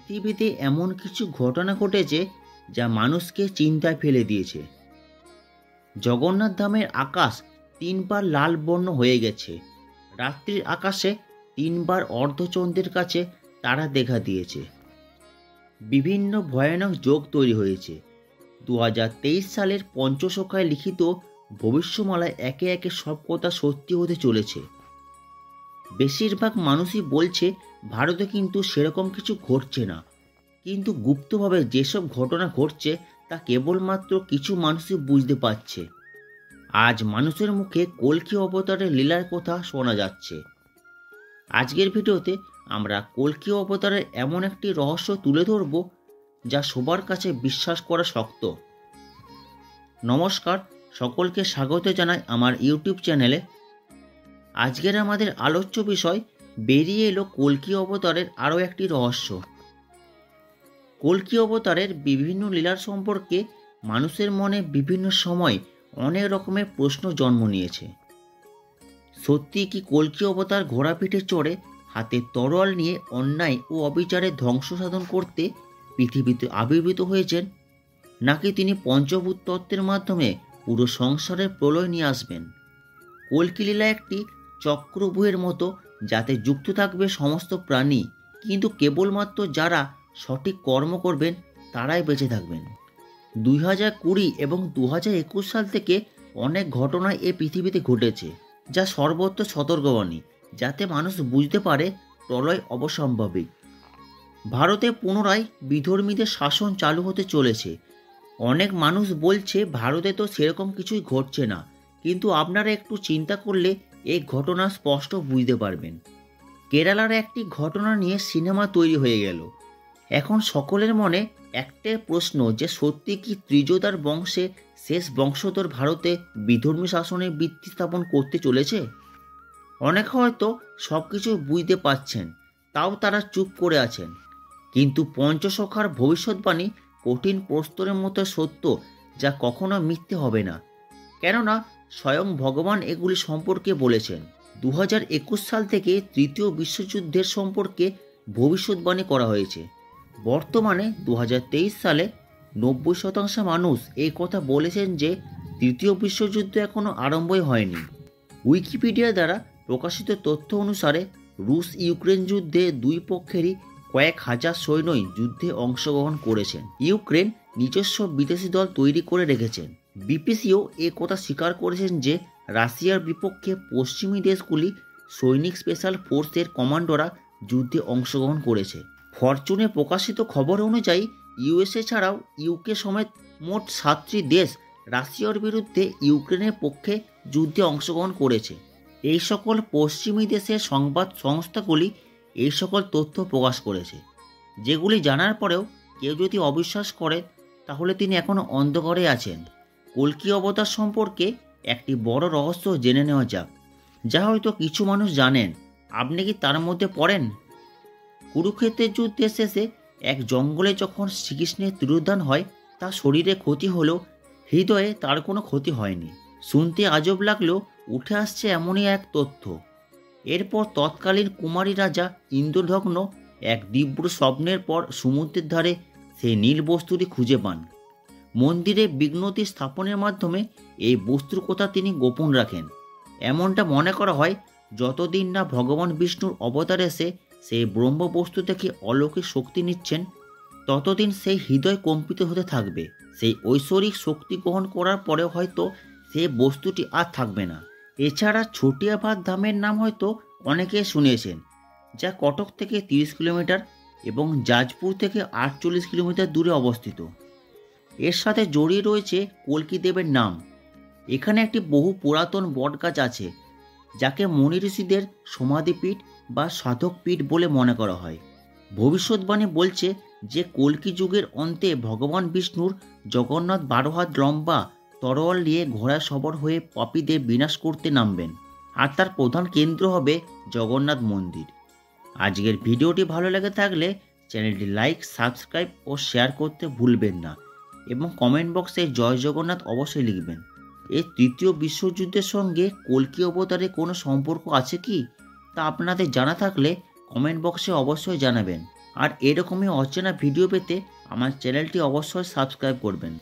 পৃথিবীতে এমন কিছু ঘটনা ঘটেছে যা মানুষকে চিন্তায় ফেলে দিয়েছে। জগন্নাথ ধামের আকাশ 3 বার লাল বর্ণ হয়ে গেছে। রাত্রির আকাশে 3 বার অর্ধচন্দ্রের কাছে তারা দেখা দিয়েছে। বিভিন্ন ভয়ানক যোগ তৈরি হয়েছে। 2023 সালের পঞ্চসখায় লিখিত ভবিষ্যমালায় একে একে সব কথা সত্যি হতে চলেছে। বেশিরভাগ মানুষই বলছে ভারতে কিন্তু সেরকম কিছু ঘটছে না, কিন্তু গুপ্তভাবে যেসব ঘটনা ঘটছে তা কেবলমাত্র কিছু মানুষই বুঝতে পারছে। আজ মানুষের মুখে কল্কি অবতারের লীলার কথা শোনা যাচ্ছে। আজকের ভিডিওতে আমরা কল্কি অবতারের এমন একটি রহস্য তুলে ধরব যা সবার কাছে বিশ্বাস করা শক্ত। নমস্কার, সকলকে স্বাগত জানাই আমার ইউটিউব চ্যানেলে। আজকের আমাদের আলোচ্য বিষয়, বেরিয়ে এলো কল্কি অবতারের আরও একটি রহস্য। কল্কি অবতারের বিভিন্ন লীলার সম্পর্কে মানুষের মনে বিভিন্ন সময় অনেক রকমের প্রশ্ন জন্ম নিয়েছে। সত্যি কি কল্কি অবতার ঘোড়া পিঠে চড়ে হাতে তরোয়াল নিয়ে অন্যায় ও অবিচারে ধ্বংস সাধন করতে পৃথিবীতে আবির্ভূত হয়েছেন, নাকি তিনি পঞ্চভূত তত্ত্বের মাধ্যমে পুরো সংসারের প্রলয় নিয়ে আসবেন? কল্কি লীলা একটি চক্রব্যূহের মতো, যাতে যুক্ত থাকবে সমস্ত প্রাণী, কিন্তু কেবলমাত্র যারা সঠিক কর্ম করবেন তারাই বেঁচে থাকবেন। 2020 এবং 2021 সাল থেকে অনেক ঘটনা এ পৃথিবীতে ঘটেছে, যা সর্বত্র সতর্কবাণী, যাতে মানুষ বুঝতে পারে প্রলয় অবসম্ভাবী। ভারতে পুনরায় বিধর্মীদের শাসন চালু হতে চলেছে। অনেক মানুষ বলছে ভারতে তো সেরকম কিছুই ঘটছে না, কিন্তু আপনারা একটু চিন্তা করলে এই ঘটনা স্পষ্ট বুঝতে পারবেন। কেরালার একটি ঘটনা নিয়ে সিনেমা তৈরি হয়ে গেল। এখন সকলের মনে একটাই প্রশ্ন, যে সত্যি কি ত্রিজোদার বংশে শেষ বংশধর ভারতে বিধর্মী শাসনের ভিত্তি স্থাপন করতে চলেছে? অনেক হয়তো সব কিছু বুঝতে পারছেন, তাও তারা চুপ করে আছেন। কিন্তু পঞ্চসখার ভবিষ্যৎবাণী কঠিন প্রস্তরের মতো সত্য, যা কখনো মিথ্যে হবে না, কেননা স্বয়ং ভগবান এগুলি সম্পর্কে বলেছেন। 2021 সাল থেকে তৃতীয় বিশ্বযুদ্ধের সম্পর্কে ভবিষ্যৎবাণী করা হয়েছে। বর্তমানে 2023 সালে 90% মানুষ এই কথা বলেছেন যে তৃতীয় বিশ্বযুদ্ধ এখনও আরম্ভই হয়নি। উইকিপিডিয়া দ্বারা প্রকাশিত তথ্য অনুসারে রুশ ইউক্রেন যুদ্ধে দুই পক্ষেরই কয়েক হাজার সৈন্যই যুদ্ধে অংশগ্রহণ করেছেন। ইউক্রেন নিজস্ব বিদেশি দল তৈরি করে রেখেছেন। বিপিসিও এ কথা স্বীকার করেছেন যে রাশিয়ার বিপক্ষে পশ্চিমী দেশগুলি সৈনিক স্পেশাল ফোর্সের কমান্ডোরা যুদ্ধে অংশগ্রহণ করেছে। ফরচুনে প্রকাশিত খবর অনুযায়ী ইউএসএ ছাড়াও ইউকে সমেত মোট 7টি দেশ রাশিয়ার বিরুদ্ধে ইউক্রেনের পক্ষে যুদ্ধে অংশগ্রহণ করেছে। এই সকল পশ্চিমী দেশের সংবাদ সংস্থাগুলি এই সকল তথ্য প্রকাশ করেছে, যেগুলি জানার পরেও কেউ যদি অবিশ্বাস করে তাহলে তিনি এখনও অন্ধকারে আছেন। কল্কি অবতার সম্পর্কে একটি বড় রহস্য জেনে নেওয়া যাক, যা হয়তো কিছু মানুষ জানেন। আপনি কি তার মধ্যে পড়েন? কুরুক্ষেত্রের যুদ্ধের শেষে এক জঙ্গলে যখন শ্রীকৃষ্ণের তিরোধান হয়, তার শরীরে ক্ষতি হলেও হৃদয়ে তার কোনো ক্ষতি হয়নি। শুনতে আজব লাগলেও উঠে আসছে এমনই এক তথ্য। এরপর তৎকালীন কুমারী রাজা ইন্দ্রদগ্ন এক তীব্র স্বপ্নের পর সমুদ্রের ধারে সেই নীল বস্তুটি খুঁজে পান। মন্দিরে বিঘ্নতি স্থাপনের মাধ্যমে এই বস্তুর কথা তিনি গোপন রাখেন। এমনটা মনে করা হয়, যতদিন না ভগবান বিষ্ণুর অবতার এসে সেই ব্রহ্ম বস্তু থেকে অলৌকিক শক্তি নিচ্ছেন, ততদিন সেই হৃদয় কম্পিত হতে থাকবে। সেই ঐশ্বরিক শক্তি গ্রহণ করার পরেও হয়তো সেই বস্তুটি আর থাকবে না। এছাড়া ছোটিয়াভাত ধামের নাম হয়তো অনেকে শুনেছেন, যা কটক থেকে 30 কিলোমিটার এবং জাজপুর থেকে 48 কিলোমিটার দূরে অবস্থিত। এর সাথে জড়িয়ে রয়েছে কল্কি দেবের নাম। এখানে একটি বহু পুরাতন বটগাছ আছে, যাকে মুনি ঋষিদের সমাধিপীঠ বা সাধক পীঠ বলে মনে করা হয়। ভবিষ্যৎবাণী বলছে যে কল্কি যুগের অন্তে ভগবান বিষ্ণুর জগন্নাথ 12 হাত লম্বা তরোয়াল নিয়ে ঘোড়া সবার হয়ে পাপীদের বিনাশ করতে নামবেন, আর তার প্রধান কেন্দ্র হবে জগন্নাথ মন্দির। আজকের ভিডিওটি ভালো লেগে থাকলে চ্যানেলটি লাইক, সাবস্ক্রাইব ও শেয়ার করতে ভুলবেন না, এবং কমেন্ট বক্সে জয় জগন্নাথ অবশ্যই লিখবেন। এই তৃতীয় বিশ্বযুদ্ধের সঙ্গে কল্কি অবতারের কোনো সম্পর্ক আছে কি, তা আপনাদের জানা থাকলে কমেন্ট বক্সে অবশ্যই জানাবেন। আর এরকমই অচেনা ভিডিও পেতে আমার চ্যানেলটি অবশ্যই সাবস্ক্রাইব করবেন।